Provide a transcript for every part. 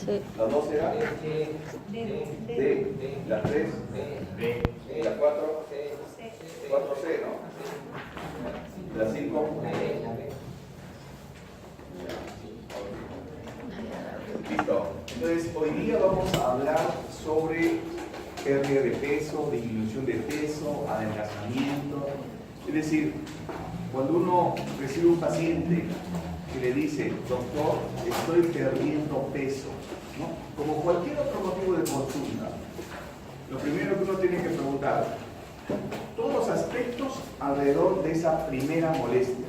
La 2 era D. La 3 D. La 4 4C, ¿no? La 5 listo. Entonces, hoy día vamos a hablar sobre pérdida de peso, disminución de peso, adelgazamiento. Es decir, cuando uno recibe un paciente que le dice, doctor, estoy perdiendo peso, ¿no? Como cualquier otro motivo de consulta, lo primero que uno tiene que preguntar, todos los aspectos alrededor de esa primera molestia.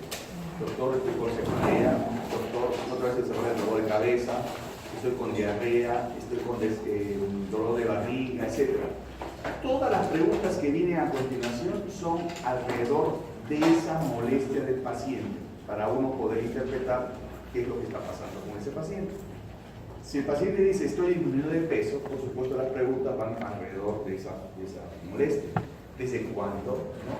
Doctor, estoy con cefalea, doctor, otra vez se me dolor de cabeza, estoy con diarrea, estoy con dolor de barriga, etc. Todas las preguntas que vienen a continuación son alrededor de esa molestia del paciente, para uno poder interpretar qué es lo que está pasando con ese paciente. Si el paciente dice, estoy disminuyendo de peso, por supuesto las preguntas van alrededor de esa molestia. ¿Desde cuándo? ¿No?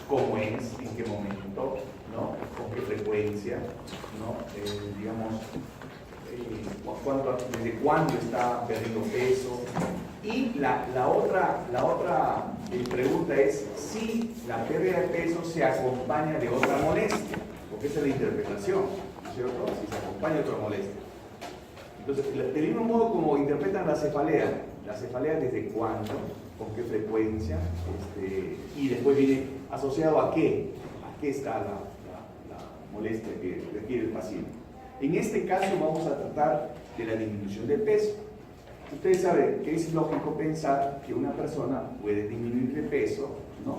¿Cómo es? ¿En qué momento? ¿No? ¿Con qué frecuencia? ¿No? ¿Desde cuándo está perdiendo peso? Y la otra pregunta es si la pérdida de peso se acompaña de otra molestia, porque esa es la interpretación, ¿no es cierto? Si se acompaña de otra molestia. Entonces, del mismo modo como interpretan la cefalea desde cuándo, con qué frecuencia, y después viene asociado a qué está la molestia que requiere el paciente. En este caso vamos a tratar de la disminución de peso. Ustedes saben que es lógico pensar que una persona puede disminuir de peso, ¿no?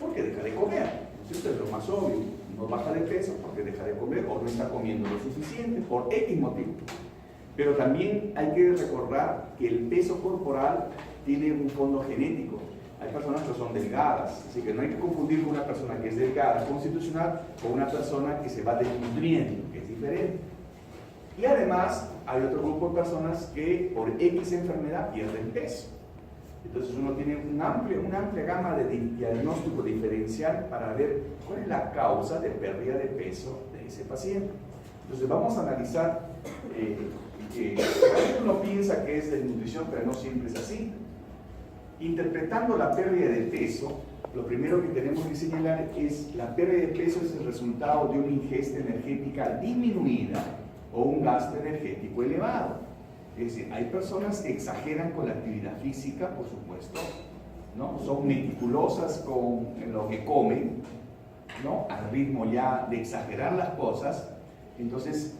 Porque deja de comer, ¿no es cierto? Es lo más obvio. No baja de peso porque deja de comer o no está comiendo lo suficiente por X motivo. Pero también hay que recordar que el peso corporal tiene un fondo genético. Hay personas que son delgadas, así que no hay que confundir con una persona que es delgada constitucional con una persona que se va desnutriendo, que es diferente. Y además hay otro grupo de personas que por X enfermedad pierden peso. Entonces uno tiene una amplia gama de diagnóstico diferencial para ver cuál es la causa de pérdida de peso de ese paciente. Entonces vamos a analizar uno piensa que es desnutrición, pero no siempre es así. Interpretando la pérdida de peso, lo primero que tenemos que señalar es la pérdida de peso es el resultado de una ingesta energética disminuida o un gasto energético elevado. Es decir, hay personas que exageran con la actividad física, por supuesto, ¿no? Son meticulosas con lo que comen, ¿no? Al ritmo ya de exagerar las cosas. Entonces,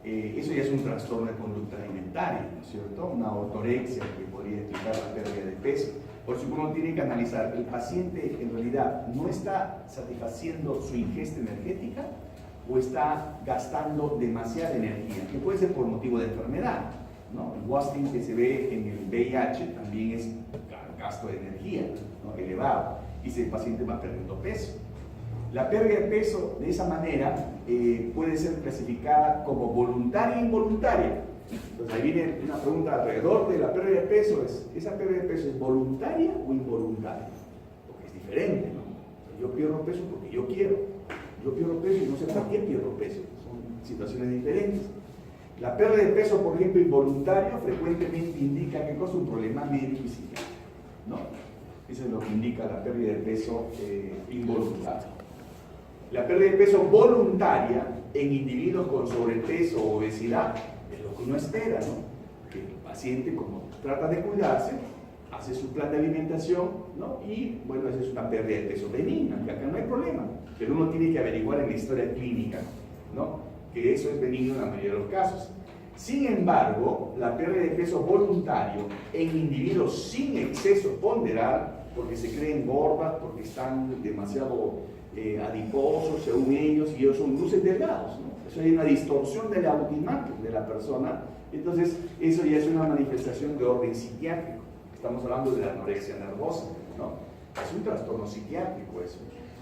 eso ya es un trastorno de conducta alimentaria, ¿no es cierto? Una ortorexia que podría explicar la pérdida de peso. Por eso uno tiene que analizar, ¿el paciente en realidad no está satisfaciendo su ingesta energética o está gastando demasiada energía? Que puede ser por motivo de enfermedad, ¿no? El wasting que se ve en el VIH también es gasto de energía, ¿no? Elevado, y si el paciente va perdiendo peso. La pérdida de peso de esa manera puede ser clasificada como voluntaria e involuntaria. Entonces ahí viene una pregunta alrededor de la pérdida de peso. ¿Esa pérdida de peso es voluntaria o involuntaria? Porque es diferente, ¿no? Yo pierdo peso porque yo quiero. Yo pierdo peso y no sé por qué pierdo peso. Son situaciones diferentes. La pérdida de peso, por ejemplo, involuntario, frecuentemente indica que es un problema médico y psiquiátrico, ¿no? Eso es lo que indica la pérdida de peso involuntaria. La pérdida de peso voluntaria en individuos con sobrepeso o obesidad es lo que uno espera, ¿no? Que el paciente, como trata de cuidarse, hace su plan de alimentación, ¿no? Y bueno, esa es una pérdida de peso benigna, que acá no hay problema, pero uno tiene que averiguar en la historia clínica, ¿no? Que eso es benigno en la mayoría de los casos. Sin embargo, la pérdida de peso voluntario en individuos sin exceso ponderal, porque se creen gordas, porque están demasiado adiposos según ellos, y ellos son luces delgados, ¿no? Eso hay una distorsión de la autoimagen de la persona. Entonces eso ya es una manifestación de orden psiquiátrico. Estamos hablando de la anorexia nervosa, ¿no? Es un trastorno psiquiátrico eso.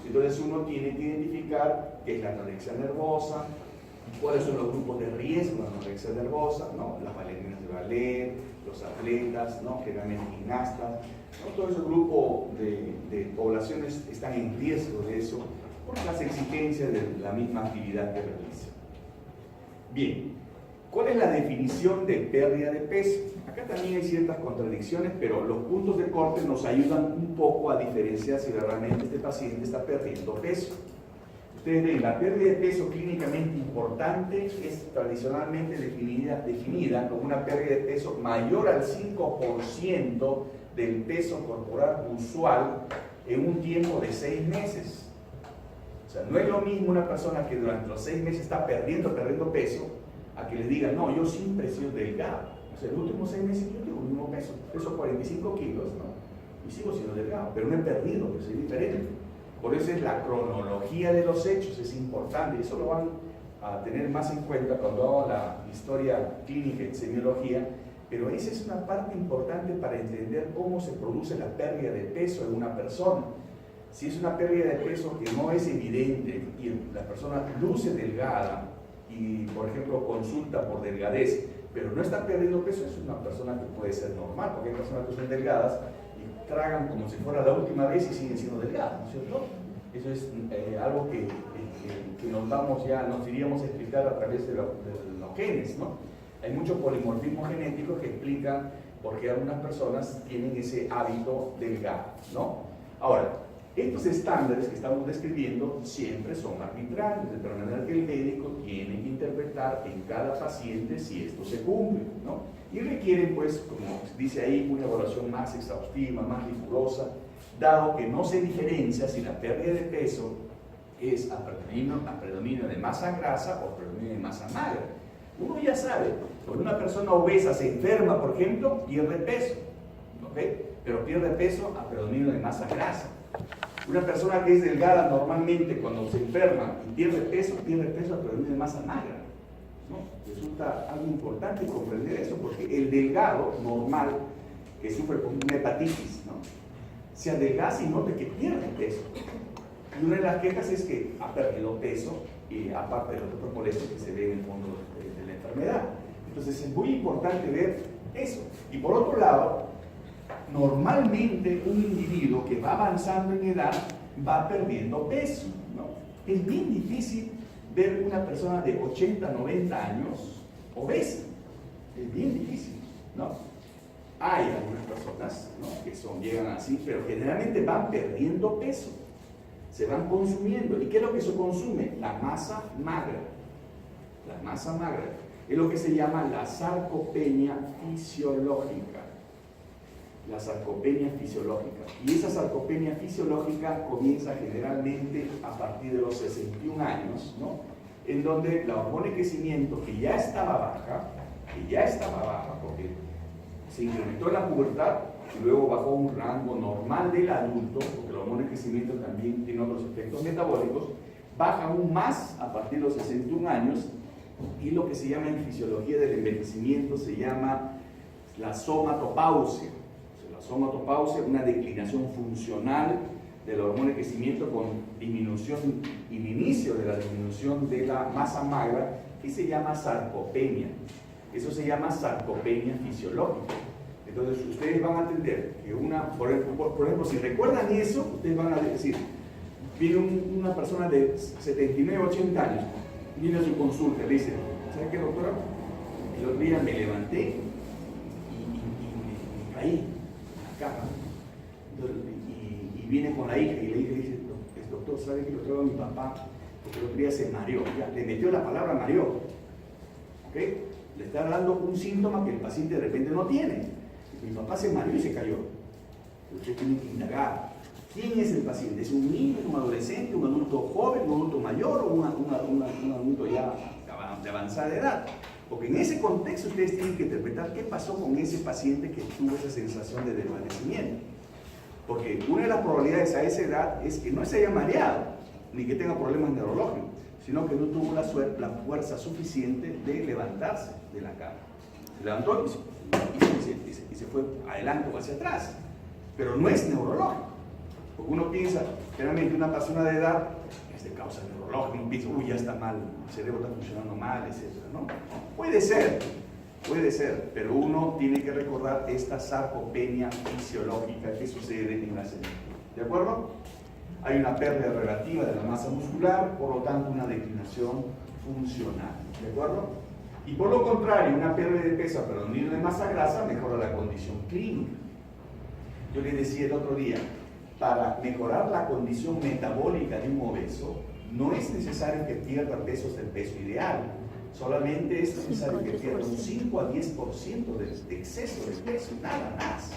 Entonces uno tiene que identificar qué es la anorexia nervosa, cuáles son los grupos de riesgo de la anorexia nervosa, ¿no? Las bailarinas de ballet, los atletas, ¿no? Generalmente gimnastas, ¿no? Todo ese grupo de poblaciones están en riesgo de eso por las exigencias de la misma actividad que realizan. Bien, ¿Cuál es la definición de pérdida de peso? Acá también hay ciertas contradicciones, pero los puntos de corte nos ayudan un poco a diferenciar si realmente este paciente está perdiendo peso. Ustedes ven, la pérdida de peso clínicamente importante es tradicionalmente definida como una pérdida de peso mayor al 5% del peso corporal usual en un tiempo de 6 meses. O sea, no es lo mismo una persona que durante los 6 meses está perdiendo peso, a que le digan, no, yo siempre he sido delgado. O sea, los últimos 6 meses yo tengo el mismo peso, peso 45 kilos, ¿no? Y sigo siendo delgado, pero no he perdido, pues es diferente. Por eso es la cronología de los hechos, es importante, y eso lo van a tener más en cuenta cuando hago la historia clínica en semiología, pero esa es una parte importante para entender cómo se produce la pérdida de peso en una persona. Si es una pérdida de peso que no es evidente y la persona luce delgada, y por ejemplo consulta por delgadez, pero no está perdiendo peso, es una persona que puede ser normal, porque hay personas que son delgadas y tragan como si fuera la última vez y siguen siendo delgadas, ¿no es cierto? Eso es algo que nos iríamos a explicar a través de los genes, ¿no? Hay muchos polimorfismos genéticos que explican por qué algunas personas tienen ese hábito delgado, ¿no? Ahora, estos estándares que estamos describiendo siempre son arbitrarios, de tal manera que el médico tiene que interpretar en cada paciente si esto se cumple, ¿no? Y requieren, pues, como dice ahí, una evaluación más exhaustiva, más rigurosa, dado que no se diferencia si la pérdida de peso es a predominio de masa grasa o predominio de masa magra. Uno ya sabe, cuando una persona obesa se enferma, por ejemplo, pierde peso, ¿ok? Pero pierde peso a predominio de masa grasa. Una persona que es delgada normalmente cuando se enferma y pierde peso a predominio de masa magra, ¿no? Resulta algo importante comprender eso, porque el delgado normal que sufre con una hepatitis, ¿no?, se adelgaza y nota que pierde peso. Y una de las quejas es que ha perdido peso, y aparte de los otros molestias que se ven en el fondo de la enfermedad. Entonces es muy importante ver eso. Y por otro lado, normalmente un individuo que va avanzando en edad va perdiendo peso, ¿no? Es bien difícil ver una persona de 80, 90 años obesa. Es bien difícil, ¿no? Hay algunas personas, ¿no?, que llegan así, pero generalmente van perdiendo peso, se van consumiendo. ¿Y qué es lo que se consume? La masa magra. La masa magra es lo que se llama la sarcopenia fisiológica. La sarcopenia fisiológica. Y esa sarcopenia fisiológica comienza generalmente a partir de los 61 años, ¿no?, en donde la hormona de crecimiento, que ya estaba baja, porque se incrementó en la pubertad y luego bajó a un rango normal del adulto, porque la hormona de crecimiento también tiene otros efectos metabólicos, baja aún más a partir de los 61 años, y lo que se llama en fisiología del envejecimiento se llama la somatopausia. La somatopausia es una declinación funcional de la hormona de crecimiento con disminución, el inicio de la disminución de la masa magra, que se llama sarcopenia. Eso se llama sarcopenia fisiológica. Entonces ustedes van a entender que por ejemplo, si recuerdan eso, ustedes van a decir, viene una persona de 79, 80 años, viene a su consulta, le dice, ¿sabe qué, doctora? El otro día me levanté y me caí en la cama. Y viene con la hija y la hija dice, doctor, ¿sabe que lo traigo a mi papá? Porque el otro día se mareó, ya, le metió la palabra mareó, ¿ok? Le está dando un síntoma que el paciente de repente no tiene. Mi papá se mareó y se cayó. Usted tiene que indagar. ¿Quién es el paciente? ¿Es un niño, un adolescente, un adulto joven, un adulto mayor o un adulto ya de avanzada edad? Porque en ese contexto ustedes tienen que interpretar qué pasó con ese paciente que tuvo esa sensación de desvanecimiento. Porque una de las probabilidades a esa edad es que no se haya mareado, ni que tenga problemas neurológicos, sino que no tuvo la fuerza suficiente de levantarse de la cama. Se levantó y se fue adelante o hacia atrás, pero no es neurológico. Porque uno piensa, generalmente una persona de edad es de causa neurológica, uno piensa, uy, ya está mal, el cerebro está funcionando mal, etc., ¿no? Puede ser, pero uno tiene que recordar esta sarcopenia fisiológica que sucede en la célula. ¿De acuerdo? Hay una pérdida relativa de la masa muscular, por lo tanto una declinación funcional. ¿De acuerdo? Y por lo contrario, una pérdida de peso pero no de masa grasa mejora la condición clínica. Yo le decía el otro día, para mejorar la condición metabólica de un obeso, no es necesario que pierda pesos del peso ideal, solamente es necesario que pierda un 5 a 10% de exceso de peso, nada más.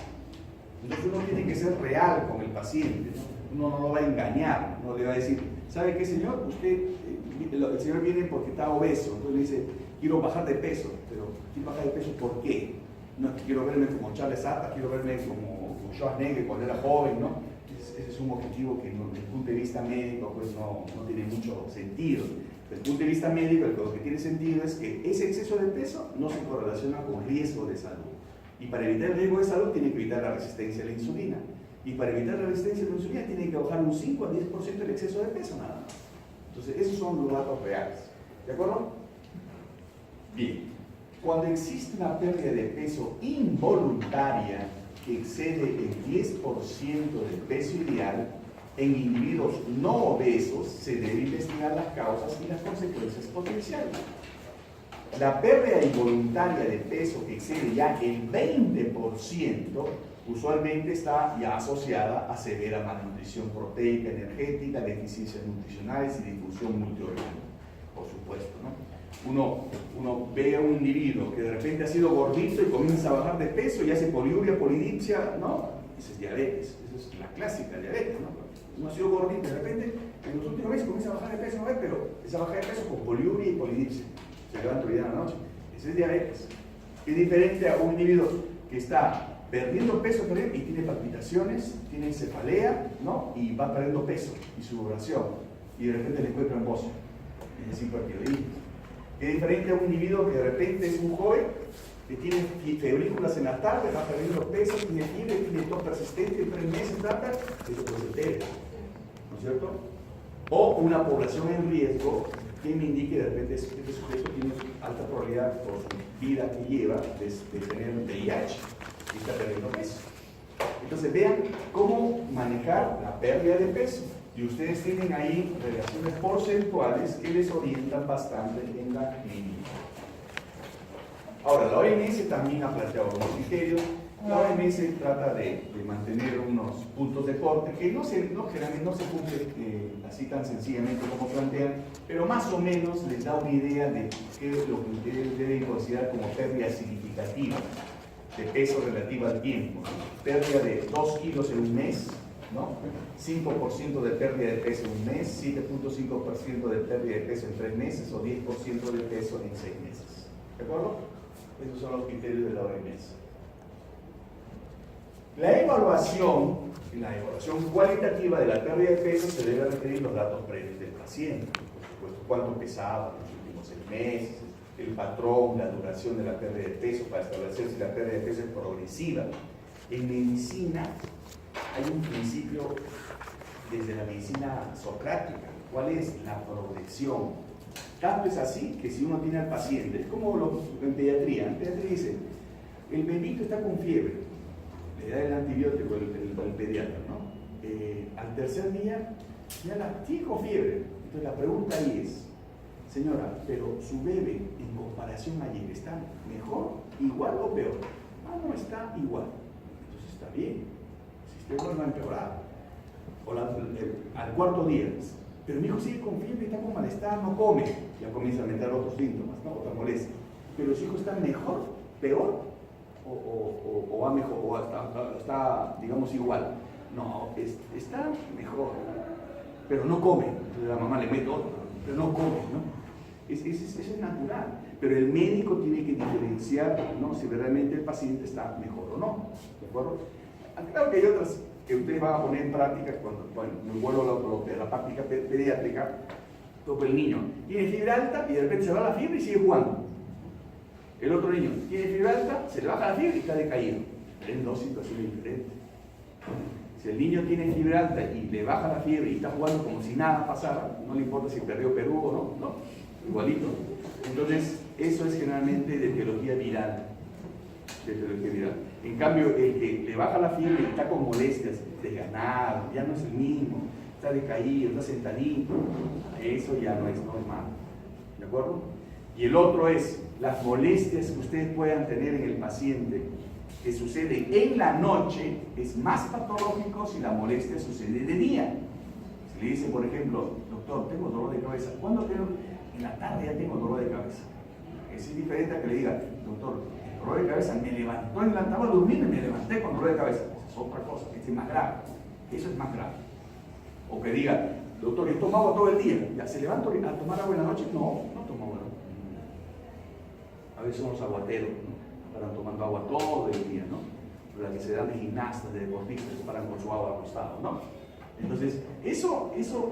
Entonces uno tiene que ser real con el paciente, ¿no? Uno no lo va a engañar, no le va a decir, ¿sabe qué, señor? Usted, el señor viene porque está obeso, entonces le dice, quiero bajar de peso, pero quiero bajar de peso ¿por qué? No es que quiero verme como Charles Atta, quiero verme como Schwarzenegger cuando era joven, ¿no? Ese es un objetivo que desde el punto de vista médico pues no tiene mucho sentido. Desde el punto de vista médico lo que tiene sentido es que ese exceso de peso no se correlaciona con riesgo de salud. Y para evitar el riesgo de salud tiene que evitar la resistencia a la insulina. Y para evitar la resistencia a la insulina tiene que bajar un 5 a 10% del exceso de peso nada más. Entonces esos son los datos reales. ¿De acuerdo? Bien. Cuando existe una pérdida de peso involuntaria que excede el 10% del peso ideal, en individuos no obesos se debe investigar las causas y las consecuencias potenciales. La pérdida involuntaria de peso que excede ya el 20% usualmente está ya asociada a severa malnutrición proteica energética, deficiencias nutricionales y difusión multiorgánica, por supuesto, ¿no? Uno ve a un individuo que de repente ha sido gordito y comienza a bajar de peso y hace poliuria, polidipsia, ¿no? Esa es diabetes, esa es la clásica diabetes, ¿no? Uno ha sido gordito y de repente en los últimos meses comienza a bajar de peso, ¿no? Pero esa baja de peso con poliuria y polidipsia, se levanta el día en la noche, esa es diabetes. Es diferente a un individuo que está perdiendo peso y tiene palpitaciones, tiene cefalea, ¿no? Y va perdiendo peso y sudoración y de repente le encuentran bocio, es hipertiroidismo. Es diferente a un individuo que de repente es un joven que tiene febrículas en la tarde, va perdiendo peso, tiene fiebre, tiene tos persistente en 3 meses, eso puede ser TED, ¿no es cierto? O una población en riesgo que me indique de repente este sujeto tiene alta probabilidad por su vida que lleva de tener VIH y está perdiendo peso. Entonces vean cómo manejar la pérdida de peso. Y ustedes tienen ahí relaciones porcentuales que les orientan bastante en la clínica. Ahora, la OMS también ha planteado unos criterios. La OMS trata de mantener unos puntos de corte que generalmente no se cumplen así tan sencillamente como plantean, pero más o menos les da una idea de qué es lo que ustedes deben considerar como pérdida significativa de peso relativa al tiempo. Pérdida de 2 kilos en un mes, ¿no? 5% de pérdida de peso en un mes, 7.5% de pérdida de peso en 3 meses o 10% de peso en 6 meses. ¿De acuerdo? Esos son los criterios de la OMS. La evaluación cualitativa de la pérdida de peso se debe referir los datos previos del paciente. Por supuesto, cuánto pesaba en los últimos 6 meses, el patrón, la duración de la pérdida de peso para establecer si la pérdida de peso es progresiva. En medicina hay un principio desde la medicina socrática. ¿Cuál es? La progresión. Tanto es así que si uno tiene al paciente, es como en pediatría dice, el bebito está con fiebre, le da el antibiótico el pediatra, ¿no? Al tercer día ya tiene con fiebre. Entonces la pregunta ahí es, señora, pero su bebé en comparación a ayer está mejor, igual o peor. No está igual. Entonces está bien. Si usted vuelve a empeorar. O al cuarto día, pero mi hijo sigue con fiebre, está con malestar, no come. Ya comienza a aumentar otros síntomas, ¿no? Otra molestia. Pero su hijo está mejor, peor, o va mejor, o está, digamos, igual. No, está mejor, pero no come. Entonces la mamá le mete otro, pero no come, ¿no? Eso es natural, pero el médico tiene que diferenciar, ¿no? Si realmente el paciente está mejor o no, ¿de acuerdo? Claro que hay otras que ustedes van a poner en práctica cuando me vuelvo a la práctica pediátrica. Toco el niño, tiene fiebre alta y de repente se va la fiebre y sigue jugando. El otro niño tiene fiebre alta, se le baja la fiebre y está decaído. En 2 situaciones diferentes. Si el niño tiene fiebre alta y le baja la fiebre y está jugando como si nada pasara, no le importa si perdió Perú o no, igualito. Entonces, eso es generalmente de etiología viral. En cambio, el que le baja la fiebre y está con molestias, desganado, ya no es el mismo, está decaído, está sentadito, eso ya no es normal. ¿De acuerdo? Y el otro es las molestias que ustedes puedan tener en el paciente que sucede en la noche, es más patológico si la molestia sucede de día. Si le dice, por ejemplo, doctor, tengo dolor de cabeza, ¿cuándo tengo? En la tarde ya tengo dolor de cabeza. Es diferente a que le diga, doctor, el dolor de cabeza me levantó, estaba durmiendo y me levanté con dolor de cabeza. Esa es otra cosa, es más grave. Eso es más grave. O que diga, doctor, yo tomo agua todo el día, ¿ya se levanta a tomar agua en la noche? No, no tomo agua. A veces son los aguateros, ¿no? Paran tomando agua todo el día, ¿no? Las que se dan de gimnastas, de deportistas, se paran con su agua acostado, ¿no? Entonces, eso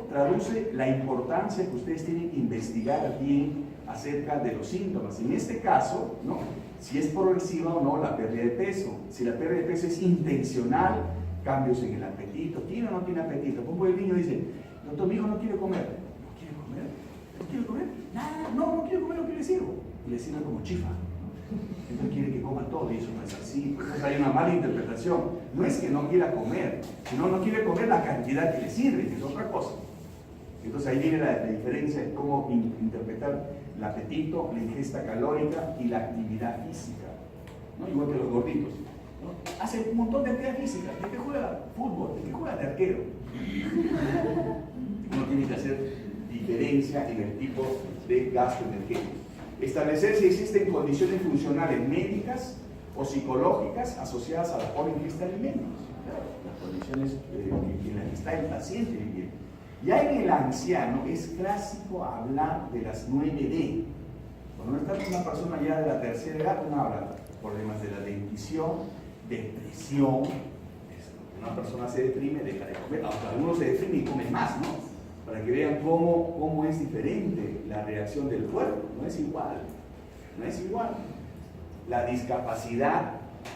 traduce la importancia que ustedes tienen que investigar bien acerca de los síntomas. En este caso, ¿no? Si es progresiva o no la pérdida de peso. Si la pérdida de peso es intencional, cambios en el apetito, ¿tiene o no tiene apetito? Como el niño dice, doctor, mi hijo no quiere comer. ¿No quiere comer? ¿No quiere comer? Nada, no quiere comer lo que le sirvo. Y le sirve como chifa. Entonces quiere que coma todo y eso no es así. Entonces hay una mala interpretación. No es que no quiera comer, sino no quiere comer la cantidad que le sirve, que es otra cosa. Entonces ahí viene la diferencia en cómo interpretar el apetito, la ingesta calórica y la actividad física, ¿no? Igual que los gorditos, ¿no? Hace un montón de actividad física. ¿De qué juega fútbol? ¿De qué juega de arquero? Uno tiene que hacer diferencia en el tipo de gasto energético. Establecer si existen condiciones funcionales médicas o psicológicas asociadas a la poca ingesta de alimentos. Claro, las condiciones en las que está el paciente viviendo. Ya en el anciano es clásico hablar de las 9D. Cuando está una persona ya de la tercera edad, uno habla de problemas de la dentición, depresión. Una persona se deprime, deja de comer. Algunos se deprimen y comen más, ¿no? Para que vean cómo es diferente la reacción del cuerpo. No es igual. No es igual. La discapacidad,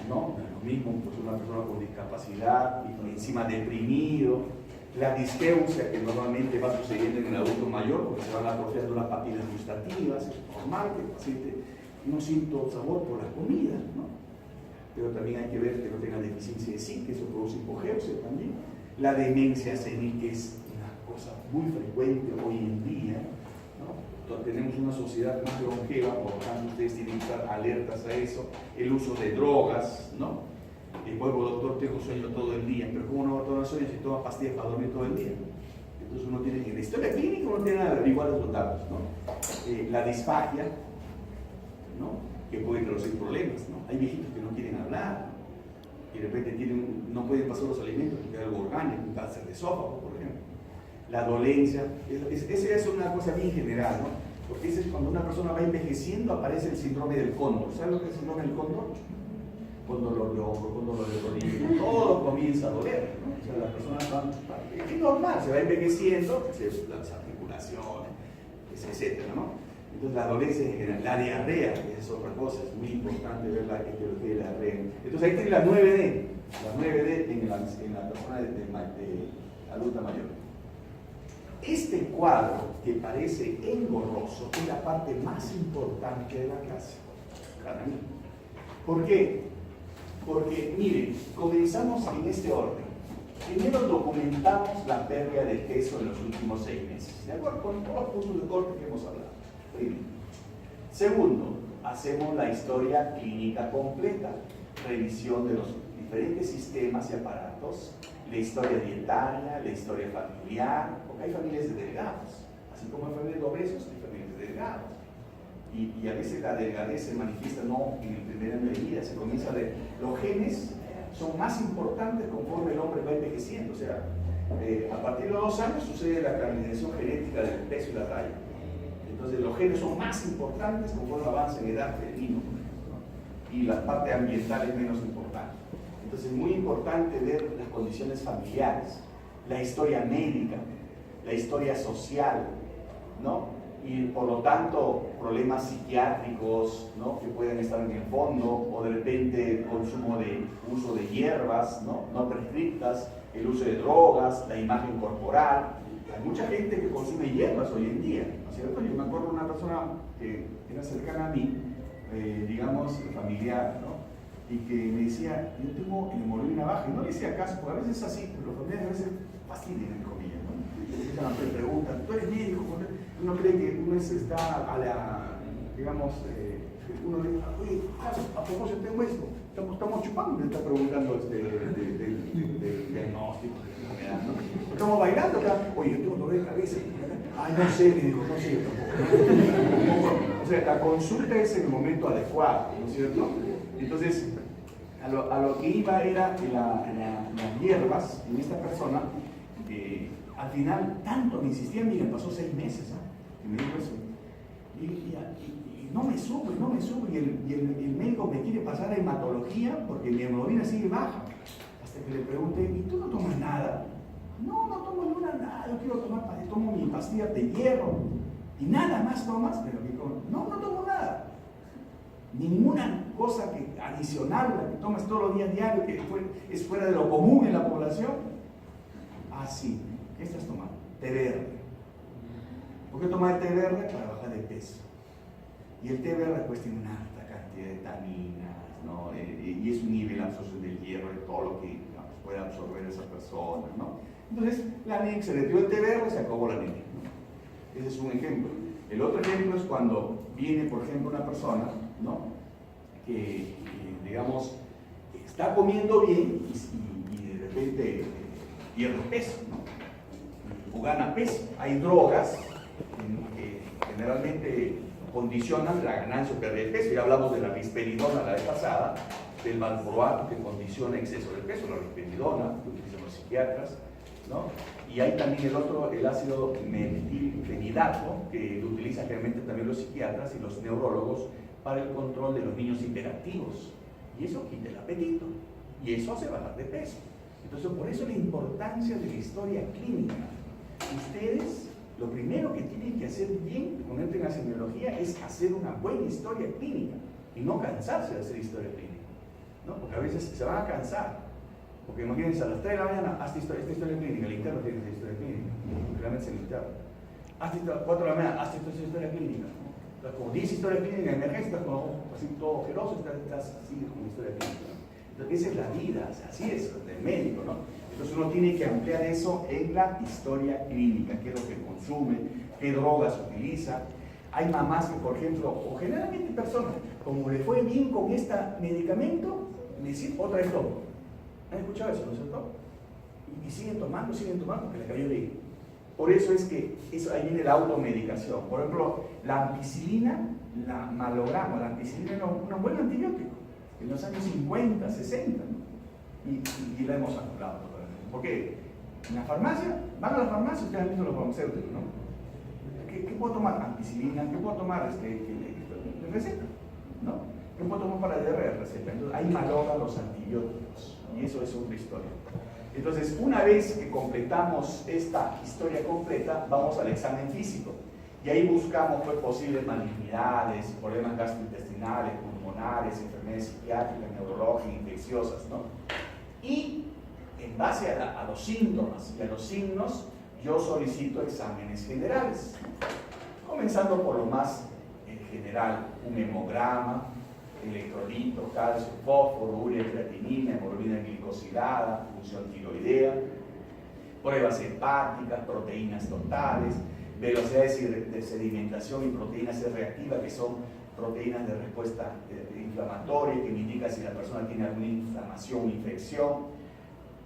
¿no? Lo mismo, pues una persona con discapacidad y encima deprimido. La disgeusia, que normalmente va sucediendo en el adulto mayor porque se van atrofiando las papilas gustativas, es normal que el paciente no sienta sabor por la comida, ¿no? Pero también hay que ver que no tenga deficiencia de zinc, que eso produce hipogeusia también. La demencia senil, que es una cosa muy frecuente hoy en día, ¿no? Entonces, tenemos una sociedad más longeva, por lo tanto ustedes tienen que estar alertas a eso. El uso de drogas, ¿no? Y vuelvo, doctor, tengo sueño todo el día, pero ¿cómo no va a tomar sueño si toma pastillas para dormir todo el día? Entonces uno tiene que, en la historia clínica uno tiene que averiguar los datos, ¿no? La disfagia, ¿no? Que puede producir problemas, ¿no? Hay viejitos que no quieren hablar, y de repente no pueden pasar los alimentos porque hay algo orgánico, un cáncer de esófago, por ejemplo. La dolencia, esa es una cosa bien general, ¿no? Porque es cuando una persona va envejeciendo aparece el síndrome del cóndor. ¿Sabes lo que es el síndrome del cóndor? Con dolor de hombro, con dolor de rodilla, todo comienza a doler, ¿no? O sea, la persona es normal, se va envejeciendo, las articulaciones, etcétera, ¿no? Entonces la dolencia en general, la diarrea, que es otra cosa, es muy importante ver la etiología de la diarrea. Entonces ahí tiene la 9D, en la persona de adulta mayor. Este cuadro que parece engorroso es la parte más importante de la clase, para mí. ¿Por qué? Porque, miren, comenzamos en este orden. Primero documentamos la pérdida de peso en los últimos 6 meses, ¿de acuerdo? Con todos los puntos de corte que hemos hablado. Primero. Segundo, hacemos la historia clínica completa, revisión de los diferentes sistemas y aparatos, la historia dietaria, la historia familiar, porque hay familias de delgados, así como hay familias de obesos, hay familias de delgados. Y a veces la delgadez se manifiesta no en el primer año de vida, se comienza a ver. Los genes son más importantes conforme el hombre va envejeciendo, o sea, a partir de los 2 años sucede la caracterización genética del peso y la talla. Entonces los genes son más importantes conforme avanza en edad femenina, ¿no? Y la parte ambiental es menos importante. Entonces es muy importante ver las condiciones familiares, la historia médica, la historia social, ¿no? Y por lo tanto problemas psiquiátricos, ¿no? Que pueden estar en el fondo, o de repente uso de hierbas, ¿no? prescriptas, el uso de drogas, la imagen corporal. Hay mucha gente que consume hierbas hoy en día, ¿no es cierto? Yo me acuerdo de una persona que era cercana a mí, digamos familiar, ¿no? Y que me decía, yo tengo hemoglobina baja, y no le hacía caso, porque a veces es así, pero los familiares a veces fastidian, entre comillas, ¿no? Y empiezan a hacer preguntas, ¿tú eres médico? Uno cree que uno está digamos, uno le dice, oye, Carlos, a propósito tengo esto, estamos chupando, me está preguntando del diagnóstico, ¿no? Estamos bailando acá, oye, yo tengo dolor de cabeza. Ay, no sé, me dijo, no sé, yo tampoco. O sea, la consulta es el momento adecuado, ¿no es cierto? Entonces, a lo que iba era las hierbas en esta persona, al final tanto me insistía, miren, pasó 6 meses, ¿no? Que me dijo eso. Y no me sube, y el médico me quiere pasar a hematología porque mi hemoglobina sigue baja. Hasta que le pregunté, ¿y tú no tomas nada? No, no tomo nada, yo quiero tomo mi pastilla de hierro. ¿Y nada más tomas? Pero dijo, no tomo nada. Ninguna cosa adicional, la que tomas todos los días diarios, que es fuera de lo común en la población. Ah, sí. ¿Qué estás tomando? Té verde. ¿Por qué tomar té verde? Para bajar de peso. Y el té verde pues tiene una alta cantidad de taninas, ¿no? Y es un nivel de absorción del hierro, de todo lo que digamos, puede absorber esa persona, ¿no? Entonces, la anemia se le dio el té verde y se acabó la anemia, ¿no? Ese es un ejemplo. El otro ejemplo es cuando viene, por ejemplo, una persona, ¿no? que digamos, está comiendo bien y de repente pierde peso, ¿no? O gana peso. Hay drogas que generalmente condicionan la ganancia o pérdida de peso. Ya hablamos de la risperidona la vez pasada, del valproato que condiciona exceso de peso, la risperidona que utilizan los psiquiatras, ¿no? Y hay también el ácido metilfenidato, que lo utilizan realmente también los psiquiatras y los neurólogos para el control de los niños hiperactivos. Y eso quita el apetito, y eso hace bajar de peso. Entonces, por eso la importancia de la historia clínica. Ustedes, lo primero que tienen que hacer bien cuando entren a semiología es hacer una buena historia clínica y no cansarse de hacer historia clínica, ¿no? Porque a veces se van a cansar. Porque imagínense, a las 3 de la mañana, hazte esta historia clínica, el interno tiene esta historia clínica, realmente es el interno. Hazte a las 4 de la mañana, hazte esta historia clínica. Estás como 10 historias clínicas en emergencia, estás como así todo ojeroso, estás así con historia clínica, ¿no? Entonces, esa es la vida, o sea, así es, del médico, ¿no? Entonces uno tiene que ampliar eso en la historia clínica, qué es lo que consume, qué drogas utiliza. Hay mamás que, por ejemplo, o generalmente personas, como le fue bien con este medicamento, le dicen otra vez todo. ¿Han escuchado eso, no es cierto? Y siguen tomando porque le cayó bien. Por eso es que ahí viene la automedicación. Por ejemplo, la ampicilina la malogramos. La ampicilina era un buen antibiótico en los años 50, 60, ¿no? Y la hemos anulado. ¿Por qué? En la farmacia, van a la farmacia, ustedes han visto los farmacéuticos, ¿no? ¿Qué puedo tomar? Ampicilina. ¿Qué puedo tomar? Receta, ¿no? ¿Qué puedo tomar para diarrea? Receta. Entonces ahí malogran los antibióticos. Y eso es otra historia. Entonces, una vez que completamos esta historia completa, vamos al examen físico. Y ahí buscamos pues, posibles malignidades, problemas gastrointestinales, pulmonares, enfermedades psiquiátricas, neurológicas, infecciosas, ¿no? Y en base a los síntomas y a los signos, yo solicito exámenes generales. Comenzando por lo más general, un hemograma, electrolito, calcio, fósforo, urea, creatinina, hemoglobina glicosilada, función tiroidea, pruebas hepáticas, proteínas totales, velocidades de sedimentación y proteínas C reactivas, que son proteínas de respuesta inflamatoria, que me indica si la persona tiene alguna inflamación o infección,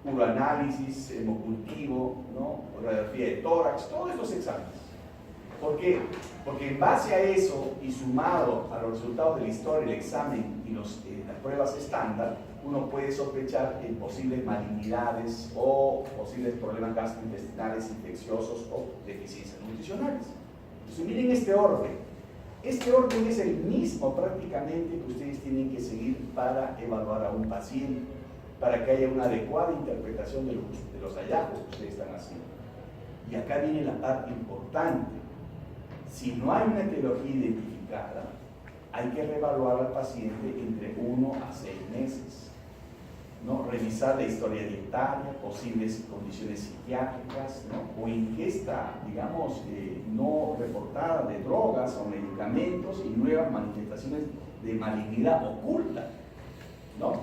uroanálisis, hemocultivo, ¿no? Radiografía de tórax, todos estos exámenes. ¿Por qué? Porque en base a eso y sumado a los resultados de la historia, el examen y las pruebas estándar, uno puede sospechar en posibles malignidades o posibles problemas gastrointestinales, infecciosos o deficiencias nutricionales. Entonces miren este orden. Este orden es el mismo prácticamente que ustedes tienen que seguir para evaluar a un paciente, para que haya una adecuada interpretación de los hallazgos que ustedes están haciendo. Y acá viene la parte importante. Si no hay una etiología identificada, hay que reevaluar al paciente entre 1 a 6 meses, ¿no? Revisar la historia dietaria, posibles condiciones psiquiátricas, ¿no? O ingesta, digamos, no reportada de drogas o medicamentos y nuevas manifestaciones de malignidad oculta, ¿no?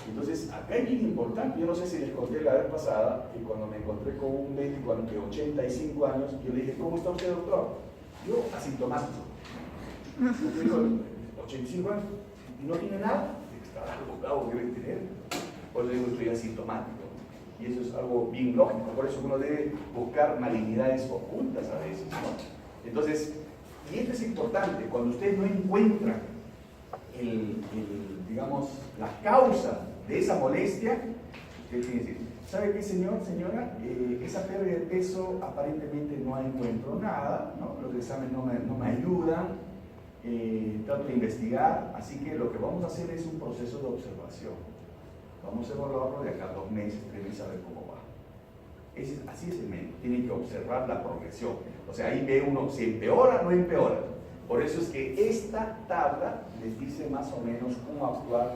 Entonces, acá es bien importante. Yo no sé si les conté la vez pasada que cuando me encontré con un médico de 85 años, yo le dije, ¿cómo está usted, doctor? Yo, asintomático. Yo digo, 85 años, y no tiene nada, está provocado, debe tener. Por eso digo, estoy asintomático. Y eso es algo bien lógico, por eso uno debe buscar malignidades ocultas a veces, ¿no? Entonces, y esto es importante, cuando ustedes no encuentran digamos, la causa de esa molestia, ¿qué tiene que decir? ¿Sabe qué, señor, señora? Esa pérdida de peso aparentemente no encuentro nada, ¿no? Los exámenes no me ayudan, trato de investigar, así que lo que vamos a hacer es un proceso de observación. Vamos a evaluarlo de acá a 2 meses, 3 meses, a ver cómo va. Así es el médico, tiene que observar la progresión. O sea, ahí ve uno si empeora o no empeora. Por eso es que esta tabla les dice más o menos cómo actuar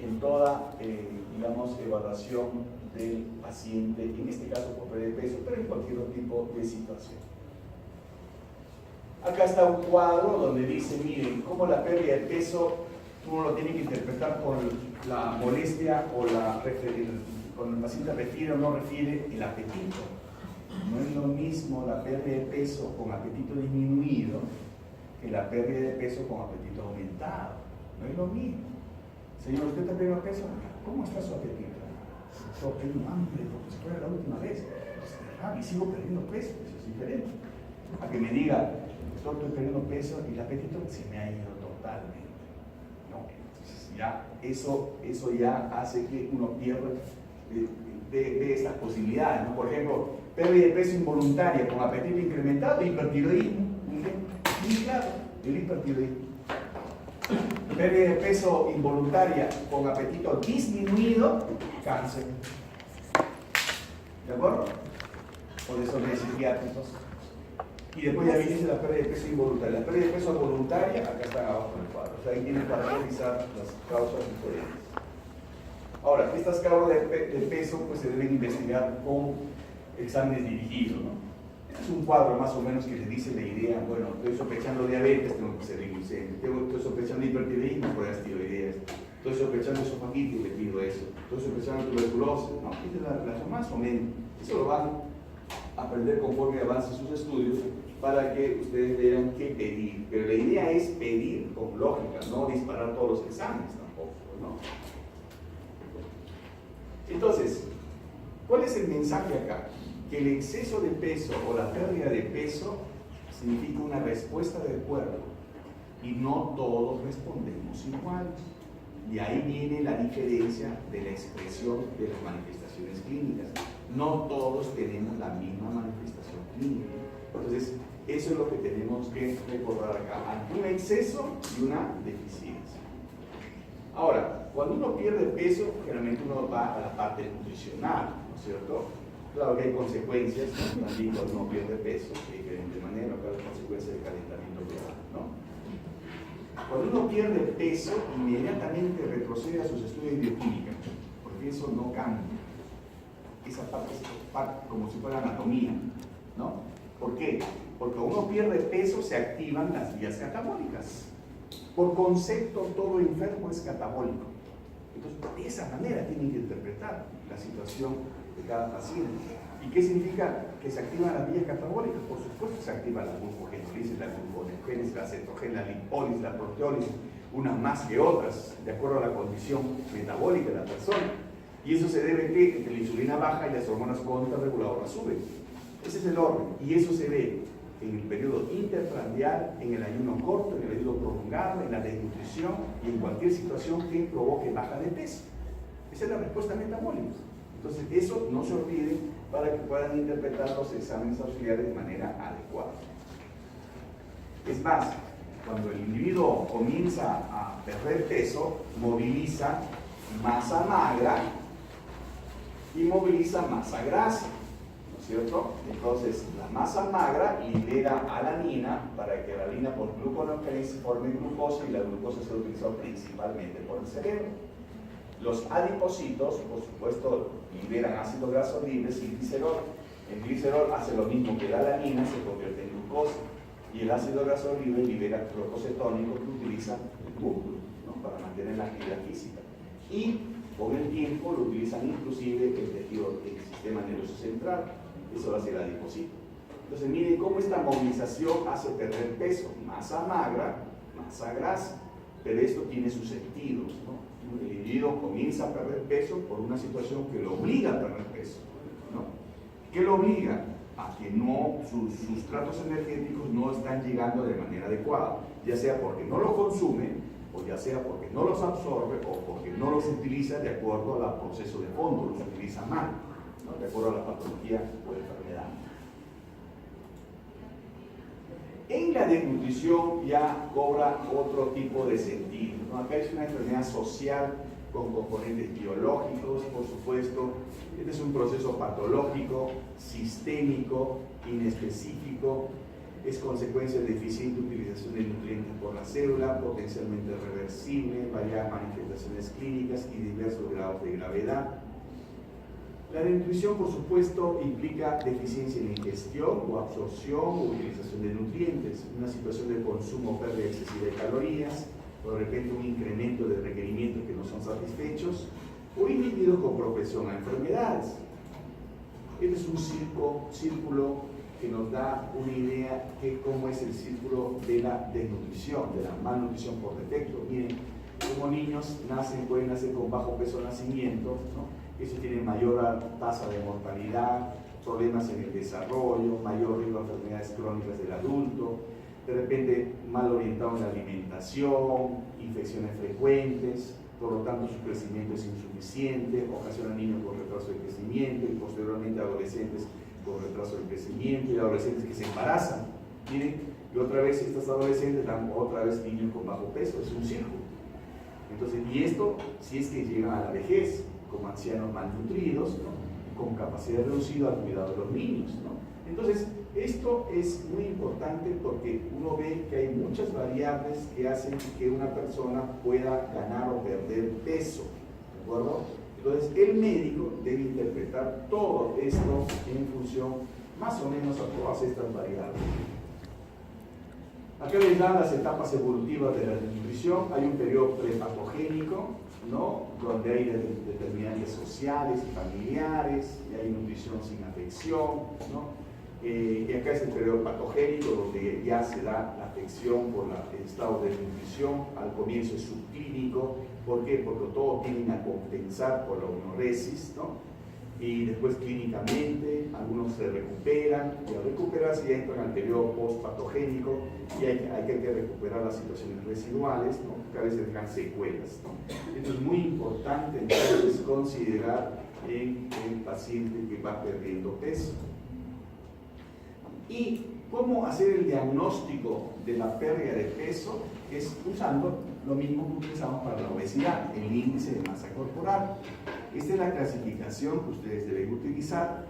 en toda, digamos, evaluación del paciente, en este caso por pérdida de peso, pero en cualquier otro tipo de situación. Acá está un cuadro donde dice, miren, cómo la pérdida de peso uno lo tiene que interpretar por la molestia o cuando el paciente refiere o no refiere el apetito. No es lo mismo la pérdida de peso con apetito disminuido que la pérdida de peso con apetito aumentado. No es lo mismo. Señor, ¿usted está perdiendo peso? ¿Cómo está su apetito? Yo tengo hambre porque se fue la última vez. Y sigo perdiendo peso, eso es diferente. A que me diga, doctor, estoy perdiendo peso y el apetito se me ha ido totalmente. No, entonces ya eso ya hace que uno pierda de estas posibilidades, ¿no? Por ejemplo, pérdida de peso involuntaria con apetito incrementado, hipertiroidismo. Y claro, el hipertiroidismo. Pérdida de peso involuntaria con apetito disminuido, cáncer. ¿De acuerdo? O desórdenes psiquiátricos. Y después ya viene la pérdida de peso involuntaria. La pérdida de peso voluntaria, acá están abajo en el cuadro. O sea, ahí tienen para revisar las causas diferentes. Ahora, estas causas de peso pues se deben investigar con exámenes dirigidos, ¿no? Es un cuadro más o menos que les dice la idea, bueno, estoy sospechando diabetes, tengo que hacer glucemia, estoy sospechando hipertiroidismo, por las tiroideas, estoy sospechando esofagitis, le pido eso, estoy sospechando tuberculosis, ¿no? Esta es la relación más o menos. Eso lo van a aprender conforme avancen sus estudios para que ustedes vean qué pedir. Pero la idea es pedir con lógica, no disparar todos los exámenes tampoco, ¿no? Entonces, ¿cuál es el mensaje acá? Que el exceso de peso o la pérdida de peso significa una respuesta del cuerpo y no todos respondemos igual. Y ahí viene la diferencia de la expresión de las manifestaciones clínicas. No todos tenemos la misma manifestación clínica. Entonces, eso es lo que tenemos que recordar acá, ante un exceso y una deficiencia. Ahora, cuando uno pierde peso, generalmente uno va a la parte nutricional, ¿no es cierto? Claro que hay consecuencias, ¿no? También cuando uno pierde peso, de diferente manera, claro, hay consecuencias del calentamiento global, ¿no? Cuando uno pierde peso, inmediatamente retrocede a sus estudios de bioquímica, porque eso no cambia. Esa parte es parte como si fuera anatomía, ¿no? ¿Por qué? Porque cuando uno pierde peso se activan las vías catabólicas. Por concepto, todo enfermo es catabólico. Entonces, de esa manera tienen que interpretar la situación de cada paciente. ¿Y qué significa que se activan las vías catabólicas? Por supuesto se activa la glucogenólisis, la gluconeogénesis, la cetogénesis, la lipólisis, la proteólisis, unas más que otras, de acuerdo a la condición metabólica de la persona. Y eso se debe a que la insulina baja y las hormonas contrarreguladoras suben. Ese es el orden. Y eso se ve en el periodo interprandial, en el ayuno corto, en el ayuno prolongado, en la desnutrición y en cualquier situación que provoque baja de peso. Esa es la respuesta metabólica. Entonces, eso no se olvide para que puedan interpretar los exámenes auxiliares de manera adecuada. Es más, cuando el individuo comienza a perder peso, moviliza masa magra y moviliza masa grasa, ¿no es cierto? Entonces, la masa magra libera alanina para que la alanina por gluconeogénesis forme glucosa y la glucosa sea utilizada principalmente por el cerebro. Los adipocitos, por supuesto, liberan ácidos grasos libres y glicerol. El glicerol hace lo mismo que la alanina, se convierte en glucosa. Y el ácido graso libre libera cloruro cetónico que utiliza el músculo, ¿no? Para mantener la actividad física. Y con el tiempo lo utilizan inclusive el tejido del sistema nervioso central. Eso lo hace el adipocito. Entonces miren cómo esta movilización hace perder peso, masa magra, masa grasa. Pero esto tiene sus sentidos, ¿no? El individuo comienza a perder peso por una situación que lo obliga a perder peso, ¿no? ¿Qué lo obliga? A que sus sustratos energéticos no están llegando de manera adecuada, ya sea porque no lo consume, o ya sea porque no los absorbe, o porque no los utiliza de acuerdo al proceso de fondo, los utiliza mal, ¿no? De acuerdo a la patología o enfermedad. En la desnutrición ya cobra otro tipo de sentido, ¿no? Acá es una enfermedad social con componentes biológicos, por supuesto. Este es un proceso patológico, sistémico, inespecífico, es consecuencia de deficiente utilización de nutrientes por la célula, potencialmente reversible, varias manifestaciones clínicas y diversos grados de gravedad. La desnutrición, por supuesto, implica deficiencia en la ingestión o absorción o utilización de nutrientes, una situación de consumo o pérdida excesiva de calorías, o de repente un incremento de requerimientos que no son satisfechos, o individuos con propensión a enfermedades. Este es un círculo que nos da una idea de cómo es el círculo de la desnutrición, de la malnutrición por defecto. Miren, como niños pueden nacer con bajo peso al nacimiento, ¿no? Eso tiene mayor tasa de mortalidad, problemas en el desarrollo, mayor riesgo de enfermedades crónicas del adulto, de repente mal orientado en la alimentación, infecciones frecuentes, por lo tanto su crecimiento es insuficiente, ocasiona niños con retraso de crecimiento y posteriormente adolescentes con retraso de crecimiento y adolescentes que se embarazan. Miren, y otra vez estos adolescentes dan otra vez niños con bajo peso, es un círculo. Entonces, y esto si es que llegan a la vejez, como ancianos malnutridos, ¿no? Con capacidad reducida al cuidado de los niños, ¿no? Entonces, esto es muy importante porque uno ve que hay muchas variables que hacen que una persona pueda ganar o perder peso, ¿de acuerdo? Entonces, el médico debe interpretar todo esto en función más o menos a todas estas variables. Acá les dan las etapas evolutivas de la nutrición. Hay un periodo prepatogénico, ¿no? Donde hay determinantes sociales y familiares, y hay nutrición sin afección, ¿no? Y acá es el periodo patogénico, donde ya se da la afección por el estado de nutrición. Al comienzo es subclínico. ¿Por qué? Porque todos tienden a compensar por la homeoresis, ¿no? Y después clínicamente algunos se recuperan, y al recuperarse ya entran al periodo postpatogénico y hay que recuperar las situaciones residuales, ¿no? Que a veces dejan secuelas, ¿no? Entonces es muy importante entonces considerar en el paciente que va perdiendo peso. ¿Y cómo hacer el diagnóstico de la pérdida de peso? Es usando lo mismo que utilizamos para la obesidad, el índice de masa corporal. Esta es la clasificación que ustedes deben utilizar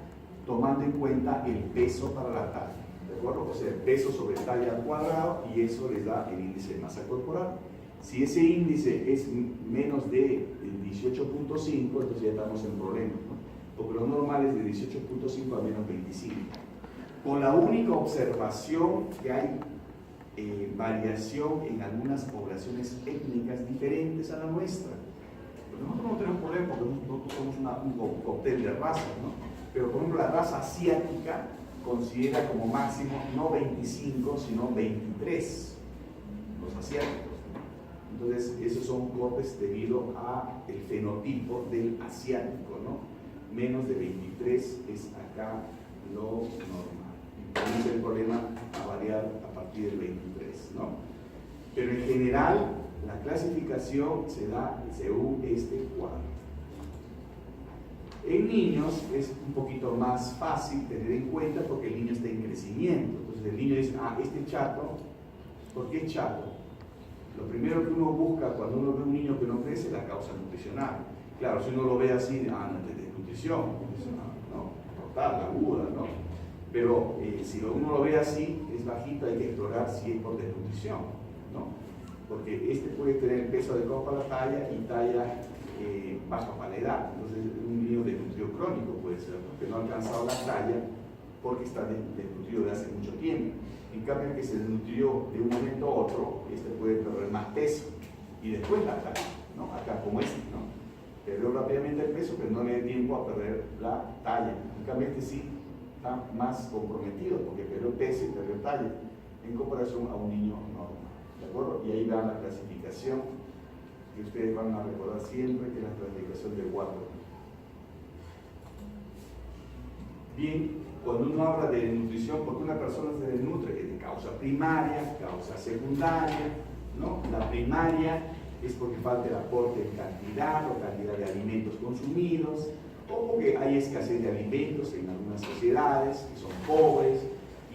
tomando en cuenta el peso para la talla, ¿de acuerdo? O sea, el peso sobre talla al cuadrado, y eso les da el índice de masa corporal. Si ese índice es menos de 18.5, entonces ya estamos en problemas, ¿no? Porque lo normal es de 18.5 a menos 25. Con la única observación que hay variación en algunas poblaciones étnicas diferentes a la nuestra. Pero nosotros no tenemos problema porque nosotros somos un cóctel de razas, ¿no? Pero por ejemplo la raza asiática considera como máximo no 25 sino 23 los asiáticos, ¿no? Entonces esos son cortes debido a el fenotipo del asiático, ¿no? Menos de 23 es acá lo normal. Comienza el problema a variar a partir del 23, ¿no? Pero en general la clasificación se da según este cuadro. En niños es un poquito más fácil tener en cuenta porque el niño está en crecimiento. Entonces el niño dice, este chato, ¿por qué chato? Lo primero que uno busca cuando uno ve un niño que no crece es la causa nutricional. Claro, si uno lo ve así, no es desnutrición, no, total, aguda, ¿no? Pero si uno lo ve así, es bajito, hay que explorar si es por desnutrición, ¿no? Porque este puede tener peso adecuado para la talla y talla baja para la edad. Entonces, un niño desnutrido crónico puede ser, ¿no? Que no ha alcanzado la talla porque está desnutrido de hace mucho tiempo. En cambio, el que se desnutrió de un momento a otro, este puede perder más peso y después la talla, ¿no? Acá como este, ¿no? Perdió rápidamente el peso, pero no le dio tiempo a perder la talla. En cambio, este sí está más comprometido porque perdió peso y perdió talla en comparación a un niño normal. ¿de acuerdo? Y ahí va la clasificación que ustedes van a recordar siempre, que es la clasificación de Wharton. Bien, cuando uno habla de nutrición, porque una persona se desnutre es de causa primaria, causa secundaria, ¿no? La primaria es porque falta el aporte en cantidad o cantidad de alimentos consumidos, o porque hay escasez de alimentos en algunas sociedades que son pobres,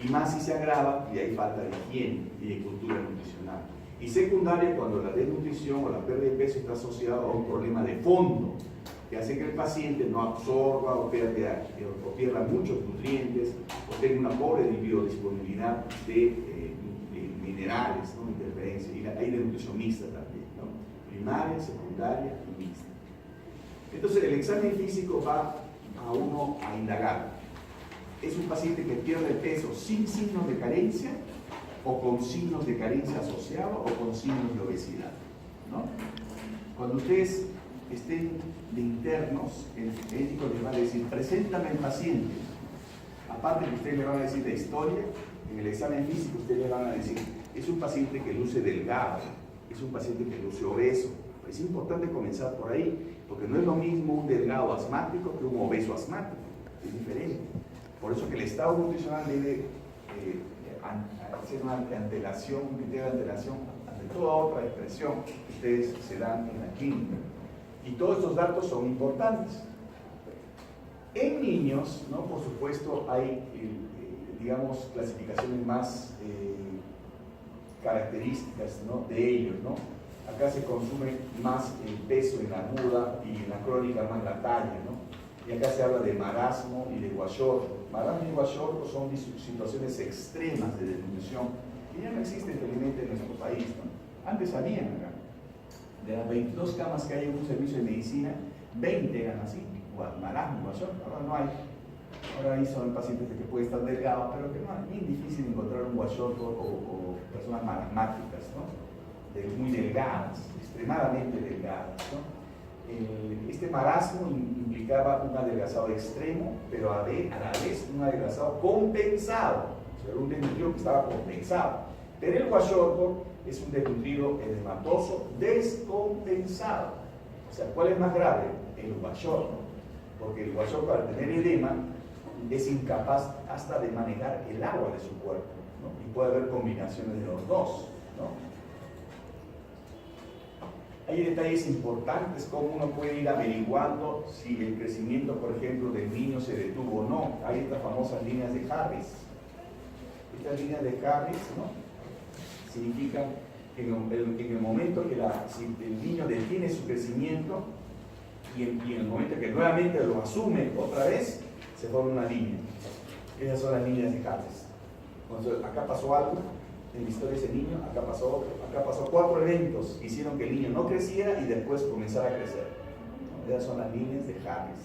y más si se agrava y hay falta de higiene y de cultura nutricional. Y secundaria cuando la desnutrición o la pérdida de peso está asociada a un problema de fondo, que hace que el paciente no absorba o pierda muchos nutrientes o tenga una pobre biodisponibilidad de minerales, ¿no? Interferencia. Y hay de nutrición mixta también, ¿no? Primaria, secundaria y mixta. Entonces el examen físico va a uno a indagar. ¿Es un paciente que pierde peso sin signos de carencia o con signos de carencia asociados o con signos de obesidad? ¿No? Cuando ustedes estén de internos, el médico les va a decir, preséntame el paciente. Aparte que ustedes le van a decir la historia, en el examen físico ustedes le van a decir, es un paciente que luce delgado, es un paciente que luce obeso. Es importante comenzar por ahí, porque no es lo mismo un delgado asmático que un obeso asmático, es diferente. Por eso que el estado nutricional debe hacer una antelación, un criterio de antelación ante toda otra expresión que ustedes se dan en la clínica. Y todos estos datos son importantes. En niños, ¿no? Por supuesto, hay, digamos, clasificaciones más características, ¿no? De ellos, ¿no? Acá se consume más el peso en la aguda y en la crónica más la talla, ¿no? Y acá se habla de marasmo y de guayordo. Marasmo y guayordo son situaciones extremas de desnutrición que ya no existen felizmente en nuestro país, ¿no? Antes habían acá. De las 22 camas que hay en un servicio de medicina, 20 eran así, marasmo, guayordo. Ahora no hay. Ahora ahí son pacientes que pueden estar delgados, pero que no es bien difícil encontrar un guayordo o personas marasmáticas, ¿no? Muy delgadas, extremadamente delgadas, ¿no? Este marasmo implicaba un adelgazado extremo, pero a la vez un adelgazado compensado, o sea, un desnutrido que estaba compensado. Pero el guayordo es un desnutrido edematoso descompensado. O sea, ¿cuál es más grave? El guayordo, porque el guayordo al tener edema es incapaz hasta de manejar el agua de su cuerpo, ¿no? Y puede haber combinaciones de los dos, ¿no? Hay detalles importantes, cómo uno puede ir averiguando si el crecimiento, por ejemplo, del niño se detuvo o no. Hay estas famosas líneas de Harris. Estas líneas de Harris, ¿no? Significan que en el momento que si el niño detiene su crecimiento y en el momento que nuevamente lo asume otra vez, se forma una línea. Esas son las líneas de Harris. Entonces, acá pasó algo en la historia de ese niño, acá pasó otro, acá pasó 4 eventos que hicieron que el niño no creciera y después comenzara a crecer. Esas son las líneas de Harris.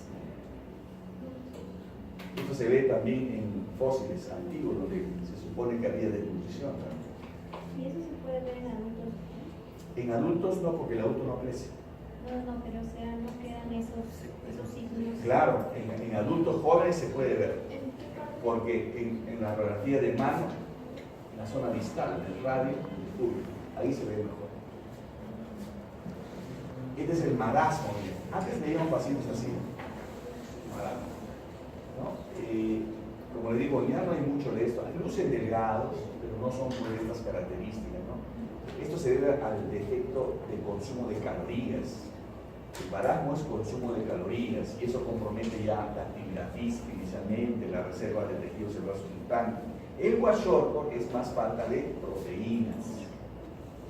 Esto se ve también en fósiles antiguos, donde se supone que había desnutrición, ¿no? ¿Y eso se puede ver en adultos? En adultos no, porque el adulto no crece. No, pero o sea, no quedan esos signos. Claro, en adultos jóvenes se puede ver, porque en la radiografía de mano, en la zona distal del radio, ahí se ve mejor. Este es el marasmo. Antes veíamos pacientes así, marasmo, ¿no? Como le digo, ya no hay mucho de esto. Lucen delgados, pero no son por estas características, ¿no? Esto se debe al defecto de consumo de calorías. El marasmo es consumo de calorías y eso compromete ya la actividad física inicialmente, la reserva de tejido celular subcutáneo. El guayordo es más falta de proteínas,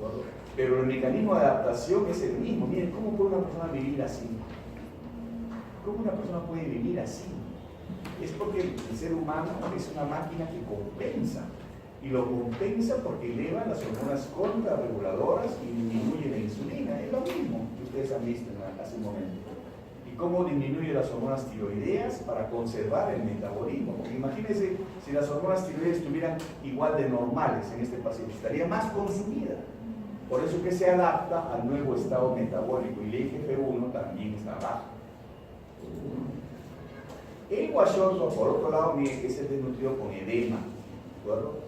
¿no? Pero el mecanismo de adaptación es el mismo. Miren, ¿cómo puede una persona vivir así? ¿Cómo una persona puede vivir así? Es porque el ser humano es una máquina que compensa. Y lo compensa porque eleva las hormonas contrarreguladoras y disminuye la insulina. Es lo mismo que ustedes han visto hace un momento. ¿Y cómo disminuye las hormonas tiroideas para conservar el metabolismo? Porque imagínense si las hormonas tiroideas estuvieran igual de normales en este paciente, estaría más consumida. Por eso que se adapta al nuevo estado metabólico y el IGF-1 también está bajo. El guayordo, por otro lado, es el desnutrido con edema, ¿de acuerdo?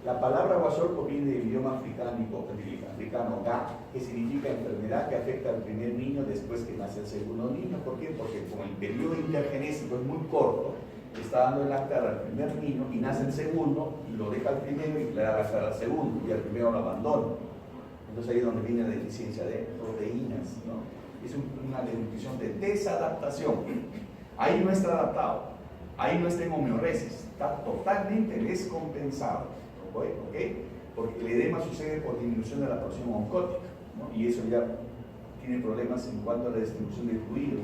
La palabra guayorco viene del idioma africano ga, que significa enfermedad que afecta al primer niño después que nace el segundo niño. ¿Por qué? Porque como el periodo intergenésico es muy corto, está dando el lactar al primer niño y nace el segundo, y lo deja al primero y le da lactar al segundo, y al primero lo abandona. Entonces ahí es donde viene la deficiencia de proteínas, ¿no? Es una desnutrición de desadaptación. Ahí no está adaptado, ahí no está en homeoresis, está totalmente descompensado. ¿Ok? Porque el edema sucede por disminución de la porción oncótica, ¿no? Y eso ya tiene problemas en cuanto a la distribución de fluidos.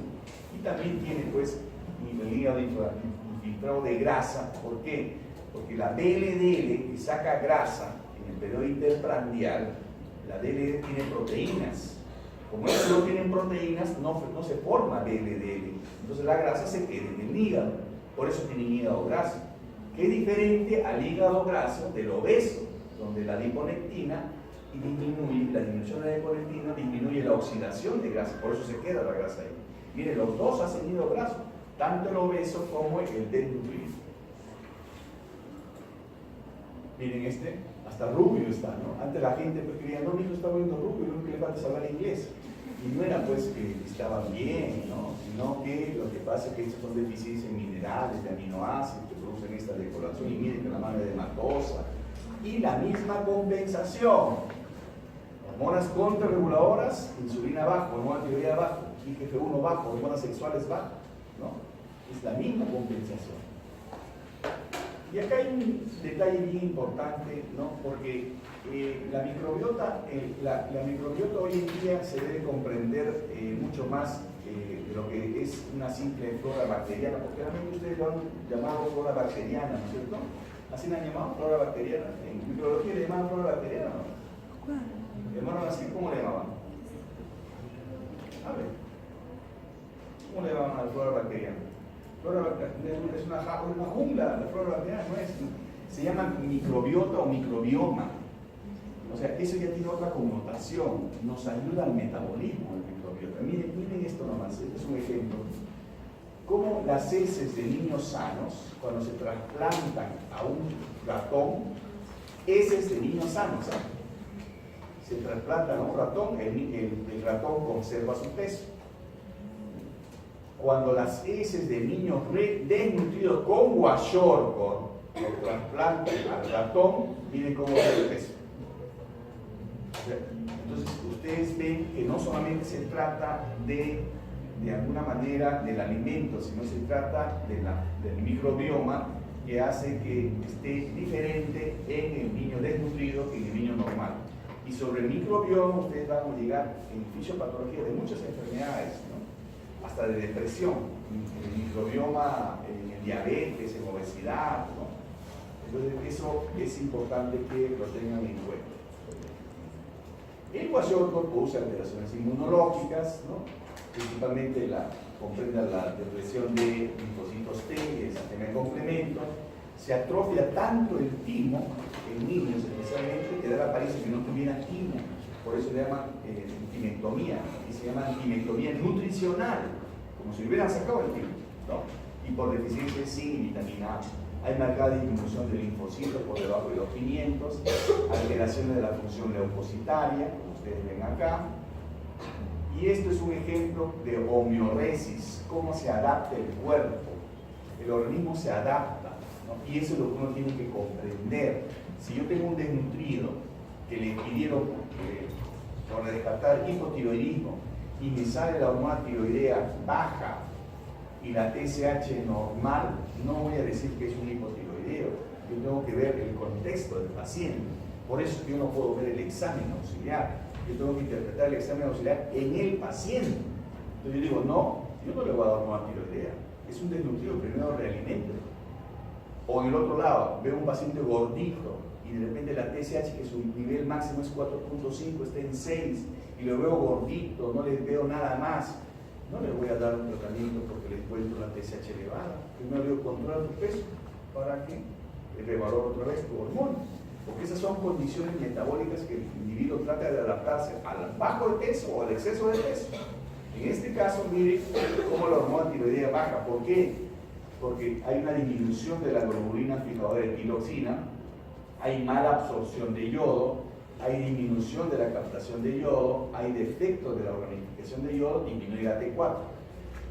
Y también tiene pues el hígado infiltrado de grasa. ¿Por qué? Porque la DLDL que saca grasa en el periodo interprandial, la DLDL tiene proteínas. Como ellos no tienen proteínas, no se forma DLDL. Entonces la grasa se queda en el hígado. Por eso tienen hígado graso. Que es diferente al hígado graso del obeso, donde la adiponectina disminuye, la disminución de la adiponectina disminuye la oxidación de grasa, por eso se queda la grasa ahí. Miren, los dos hacen hígado graso, tanto el obeso como el desnutrido. Miren hasta rubio está, ¿no? Antes la gente pues creía, no, mi hijo está volviendo rubio, lo que le falta es hablar inglés. Y no era pues que estaban bien, ¿no? Sino que lo que pasa es que estos son deficiencias en minerales, de aminoácidos, que producen esta decoloración, y miren que la mano es edematosa. Y la misma compensación. Hormonas contrarreguladoras, insulina bajo, hormona tiroidea bajo, IGF-1 bajo, hormonas sexuales bajo, ¿no? Es la misma compensación. Y acá hay un detalle bien importante, ¿no? Porque la microbiota hoy en día se debe comprender mucho más de lo que es una simple flora bacteriana, porque realmente ustedes lo han llamado flora bacteriana, ¿no es cierto? ¿Así la han llamado flora bacteriana? ¿En microbiología le llaman flora bacteriana o no? Hermano, así, ¿cómo le llamaban? A ver, ¿cómo le llamaban a la flora bacteriana? Flora bacteriana es una jungla, la flora bacteriana no es, ¿no? Se llama microbiota o microbioma. O sea, eso ya tiene otra connotación, nos ayuda al metabolismo del microbiota. Miren esto nomás, este es un ejemplo. Cómo las heces de niños sanos, cuando se trasplantan a un ratón, heces de niños sanos, ¿sabes? Se trasplantan a un ratón, el ratón conserva su peso. Cuando las heces de niños desnutridos con guayorco lo trasplantan al ratón, miren cómo va el peso. Entonces ustedes ven que no solamente se trata de alguna manera del alimento, sino se trata del microbioma que hace que esté diferente en el niño desnutrido que en el niño normal. Y sobre el microbioma ustedes van a llegar en fisiopatología de muchas enfermedades, ¿no? Hasta de depresión, en el microbioma, en diabetes, en obesidad, ¿no? Entonces eso es importante que lo tengan en cuenta. El guayorco produce alteraciones inmunológicas, ¿no? Principalmente comprende la depresión de linfocitos T, esa de complemento. Se atrofia tanto el timo, en niños especialmente, que da la apariencia que no tuviera timo. Por eso le llaman timentomía, y se llama timentomía nutricional, como si le hubieran sacado el timo, ¿no? Y por deficiencia de zinc y vitamina A. Hay marcada disminución de linfocitos por debajo de los 500, alteraciones de la función leucocitaria, como ustedes ven acá. Y esto es un ejemplo de homeoresis, cómo se adapta el cuerpo. El organismo se adapta, ¿no? Y eso es lo que uno tiene que comprender. Si yo tengo un desnutrido que le pidieron por rescatar hipotiroidismo y me sale la hormona tiroidea baja y la TSH normal, no voy a decir que es un hipotiroideo. Yo tengo que ver el contexto del paciente. Por eso yo no puedo ver el examen auxiliar. Yo tengo que interpretar el examen auxiliar en el paciente. Entonces yo digo, no, yo no le voy a dar hormona tiroidea. Es un desnutrido, primero realimento. O en el otro lado, veo un paciente gordito y de repente la TSH, que su nivel máximo es 4.5, está en 6, y lo veo gordito, no le veo nada más. No le voy a dar un tratamiento porque le encuentro la TSH elevada. Primero le digo, controla tu peso para que revalore otra vez tu hormona. Porque esas son condiciones metabólicas que el individuo trata de adaptarse al bajo de peso o al exceso de peso. En este caso, miren cómo la hormona tiroidea baja. ¿Por qué? Porque hay una disminución de la globulina fijadora de tiroxina hay mala absorción de yodo, hay disminución de la captación de yodo, hay defecto de la organificación de yodo, disminuye la T4.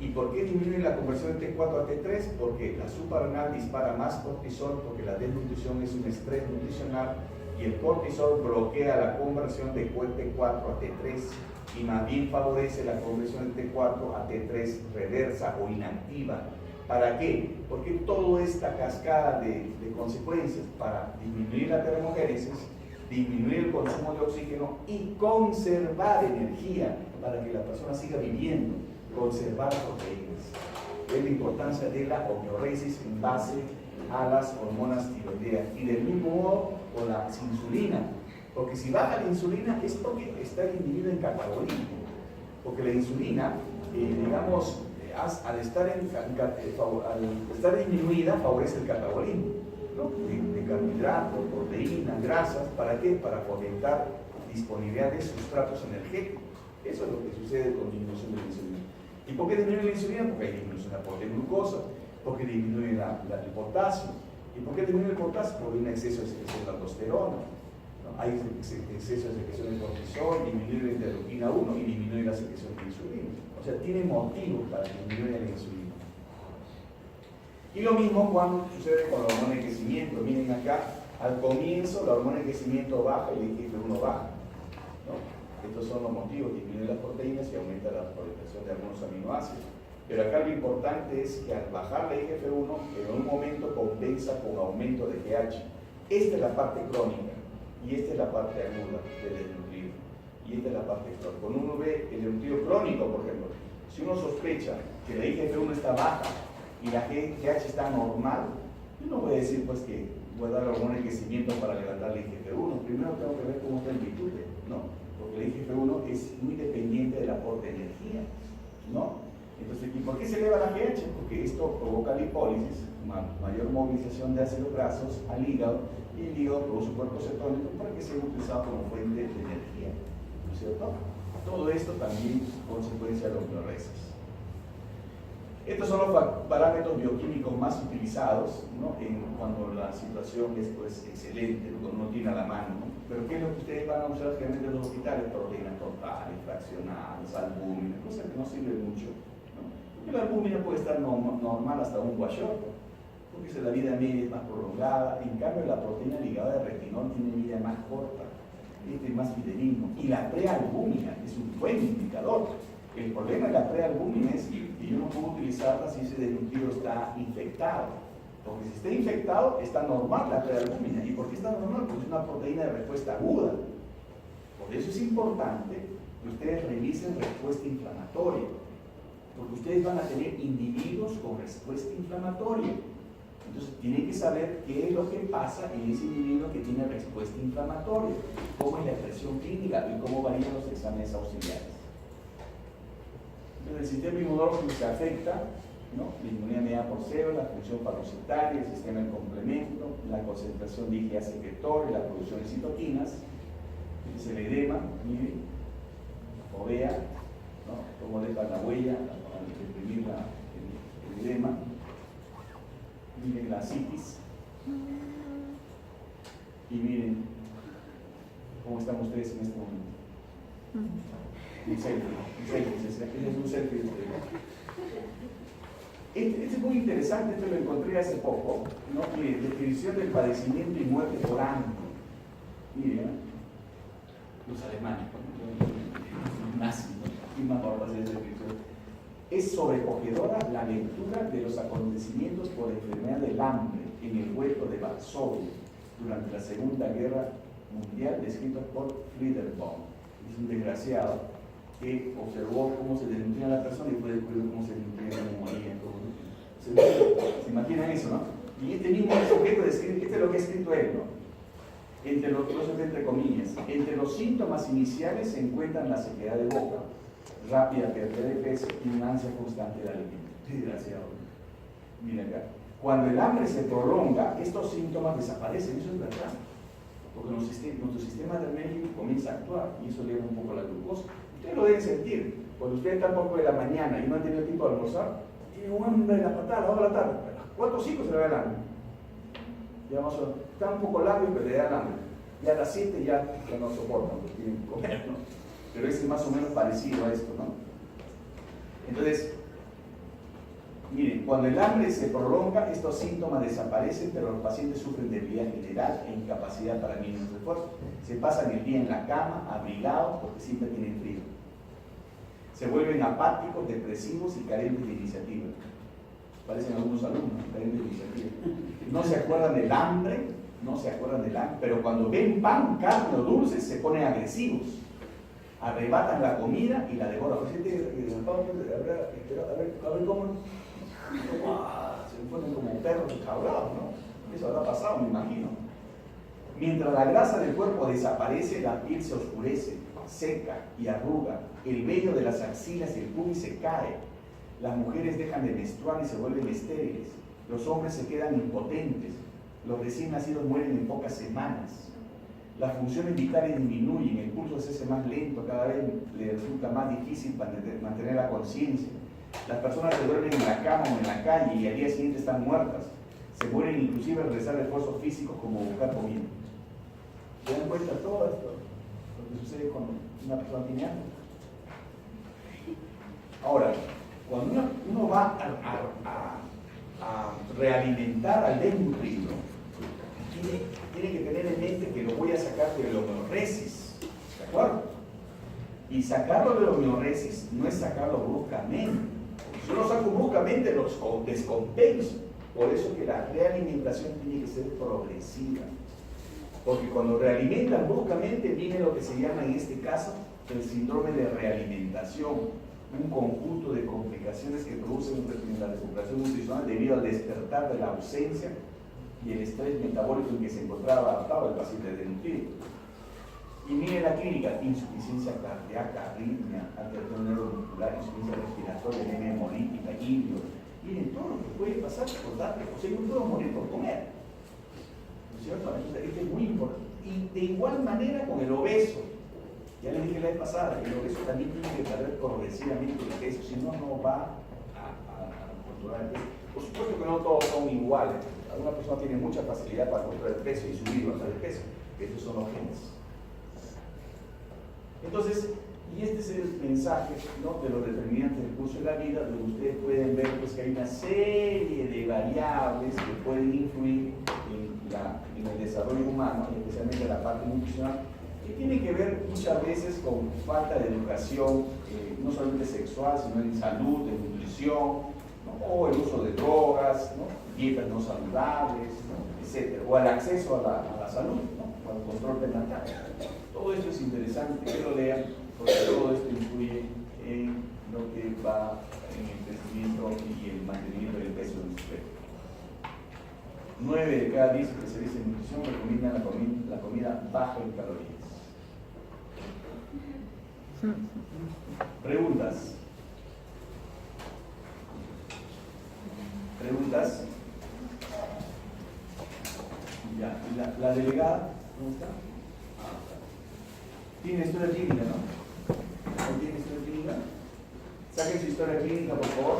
¿Y por qué disminuye la conversión de T4 a T3? Porque la suprarrenal dispara más cortisol, porque la desnutrición es un estrés nutricional y el cortisol bloquea la conversión de T4 a T3 y más bien favorece la conversión de T4 a T3 reversa o inactiva. ¿Para qué? Porque toda esta cascada de consecuencias para disminuir la termogénesis, disminuir el consumo de oxígeno y conservar energía para que la persona siga viviendo, conservar proteínas. Es la importancia de la homeoresis en base a las hormonas tiroideas. Y del mismo modo con la insulina, porque si baja la insulina es porque está el individuo en catabolismo, porque la insulina, digamos, al estar disminuida favorece el catabolismo, ¿no? de carbohidratos, proteínas, grasas. ¿Para qué? Para fomentar disponibilidad de sustratos energéticos. Eso es lo que sucede con disminución de la insulina. ¿Y por qué disminuye la insulina? Porque hay disminución de aporte de glucosa, porque disminuye el potasio. ¿Y por qué disminuye el potasio? Porque hay un exceso de secreción de aldosterona, ¿no? Hay exceso de secreción de cortisol, disminuye la interleuquina 1 y disminuye la secreción de insulina. O sea, tiene motivos para que disminuya la insulina. Y lo mismo cuando sucede con la hormona de crecimiento. Miren acá, al comienzo la hormona de crecimiento baja y el IGF-1 baja, ¿no? Estos son los motivos, disminuye las proteínas y aumenta la proliferación de algunos aminoácidos. Pero acá lo importante es que al bajar la IGF-1, en un momento compensa con aumento de GH. Esta es la parte crónica y esta es la parte aguda del desnutrido. Y esta es la parte crónica. Cuando uno ve el desnutrido crónico, por ejemplo, si uno sospecha que la IGF-1 está baja y la GH está normal, uno puede decir pues que voy a dar hormona de crecimiento para levantar la IGF-1. Primero tengo que ver cómo está el virtud, ¿no? Porque el IGF-1 es muy dependiente del aporte de energía, ¿no? Entonces, ¿y por qué se eleva la GH? Porque esto provoca lipólisis, mayor movilización de ácidos grasos al hígado, y el hígado produce cuerpos cetónicos para que sea utilizado como fuente de energía, ¿no es cierto? Todo esto también es consecuencia de la homeoresis. Estos son los parámetros bioquímicos más utilizados, ¿no? Cuando la situación es pues, excelente, cuando uno tiene a la mano, ¿no? Pero ¿qué es lo que ustedes van a usar generalmente en los hospitales? Proteínas totales, fraccionadas, albúmina, cosas que no sirven mucho, ¿no? Porque la albúmina puede estar normal hasta un guayot, porque la vida media es más prolongada. En cambio, la proteína ligada de retinol tiene vida más corta, es más fidedigno. Y la prealbúmina es un buen indicador. El problema de la prealbúmina es que yo no puedo utilizarla si ese desnutrido está infectado. Porque si está infectado, está normal la prealbúmina. ¿Y por qué está normal? Porque es una proteína de respuesta aguda. Por eso es importante que ustedes revisen respuesta inflamatoria. Porque ustedes van a tener individuos con respuesta inflamatoria. Entonces tienen que saber qué es lo que pasa en ese individuo que tiene respuesta inflamatoria, cómo es la expresión clínica y cómo varían los exámenes auxiliares. Entonces, el sistema inmunológico se afecta, ¿no? La inmunidad mediada por células, la función fagocitaria, el sistema de complemento, la concentración de IgA secretor y la producción de citoquinas. Este es el edema, miren, OVEA, ¿no? Cómo deja la huella al reprimir el edema. Miren la citis. Y miren cómo están ustedes en este momento. Un selfie, es un selfie. Este es muy interesante, esto lo encontré hace poco, ¿no? Mire, descripción del padecimiento y muerte por hambre. Miren, los alemanes, los nazis, ¿no? ¿Quién más va a hacer esa descripción? Es sobrecogedora la lectura de los acontecimientos por enfermedad del hambre en el huerto de Varsovia durante la Segunda Guerra Mundial, descrito por Friederbaum. Es un desgraciado que observó cómo se desnutría la persona y fue descubrir cómo se desnutría, cómo moría. ¿Se imaginan eso, no? Y este mismo sujeto, este es lo que ha escrito él, ¿no? Entre comillas, entre los síntomas iniciales se encuentran la sequedad de boca, rápida pérdida de peso y una ansia constante de alimento. Desgraciado. Mira acá. Cuando el hambre se prolonga, estos síntomas desaparecen, eso es verdad. Porque nuestro sistema nervioso comienza a actuar y eso eleva un poco la glucosa. Ustedes lo deben sentir. Cuando ustedes están poco de la mañana y no han tenido tiempo de almorzar, tienen un hambre de la patada, a la tarde. A las 4 o 5 se le va el hambre. Ya vamos a Está un poco largo, pero le da hambre. Ya a las 7 ya no soportan, porque tienen que comer, ¿no? Pero ese es más o menos parecido a esto, ¿no? Entonces, miren, cuando el hambre se prolonga, estos síntomas desaparecen, pero los pacientes sufren debilidad general e incapacidad para mínimos esfuerzos. Se pasan el día en la cama, abrigados, porque siempre tienen frío. Se vuelven apáticos, depresivos y carentes de iniciativa. Parecen algunos alumnos, carentes de iniciativa. No se acuerdan del hambre, pero cuando ven pan, carne o dulces, se ponen agresivos. Arrebatan la comida y la devoran. A ver cómo. Se ponen como perros enjaulados, ¿no? Eso habrá pasado, me imagino. Mientras la grasa del cuerpo desaparece, la piel se oscurece, seca y arruga. El vello de las axilas y el pubis se cae. Las mujeres dejan de menstruar y se vuelven estériles. Los hombres se quedan impotentes. Los recién nacidos mueren en pocas semanas. Las funciones vitales disminuyen, el pulso se hace más lento, cada vez le resulta más difícil mantener la conciencia. Las personas se duermen en la cama o en la calle y al día siguiente están muertas. Se mueren inclusive al realizar esfuerzos físicos como buscar comida. ¿Se dan cuenta de todo esto? Lo que sucede cuando una persona tiene hambre. Ahora, cuando uno va a realimentar al desnutrido, tiene que tener en mente que lo voy a sacar de la homeoresis, ¿de acuerdo? Y sacarlo de la homeoresis no es sacarlo bruscamente. Si yo lo saco bruscamente, los descompenso. Por eso que la realimentación tiene que ser progresiva. Porque cuando realimentan bruscamente, viene lo que se llama en este caso el síndrome de realimentación. Un conjunto de complicaciones que producen la recuperación nutricional debido al despertar de la ausencia y el estrés metabólico en que se encontraba adaptado el paciente desnutrido. Y mire la clínica: insuficiencia cardíaca, arritmia, alteración neuromuscular, insuficiencia respiratoria, anemia hemolítica, híbrido. Miren todo lo que puede pasar por darle. O sea, yo puedo morir por comer, ¿no es cierto? Entonces, esto es muy importante. Y de igual manera con el obeso. Ya les dije la vez pasada que el obeso también tiene que perder progresivamente el peso, si no, no va a controlar el peso. Por supuesto que no todos son iguales. Alguna persona tiene mucha facilidad para controlar el peso y subir o bajar el peso. Estos son los genes. Entonces, y este es el mensaje, ¿no?, de los determinantes del curso de la vida, donde ustedes pueden ver pues, que hay una serie de variables que pueden influir en el desarrollo humano, especialmente en la parte nutricional, que tiene que ver muchas veces con falta de educación, no solamente sexual, sino en salud, en nutrición, ¿no?, o el uso de drogas, ¿no?, dietas no saludables, ¿no?, etc. O el acceso a la salud, ¿no?, o al control prenatal. Todo esto es interesante que lo lean, porque todo esto influye en lo que va en el crecimiento y el mantenimiento del peso del sujeto. 9 de cada 10 especialistas en nutrición recomiendan la comida baja en calorías. Preguntas. ¿Preguntas? Ya, la delegada, ¿cómo está? Tiene historia clínica, ¿no? ¿No tiene historia clínica? Saquen su historia clínica, por favor.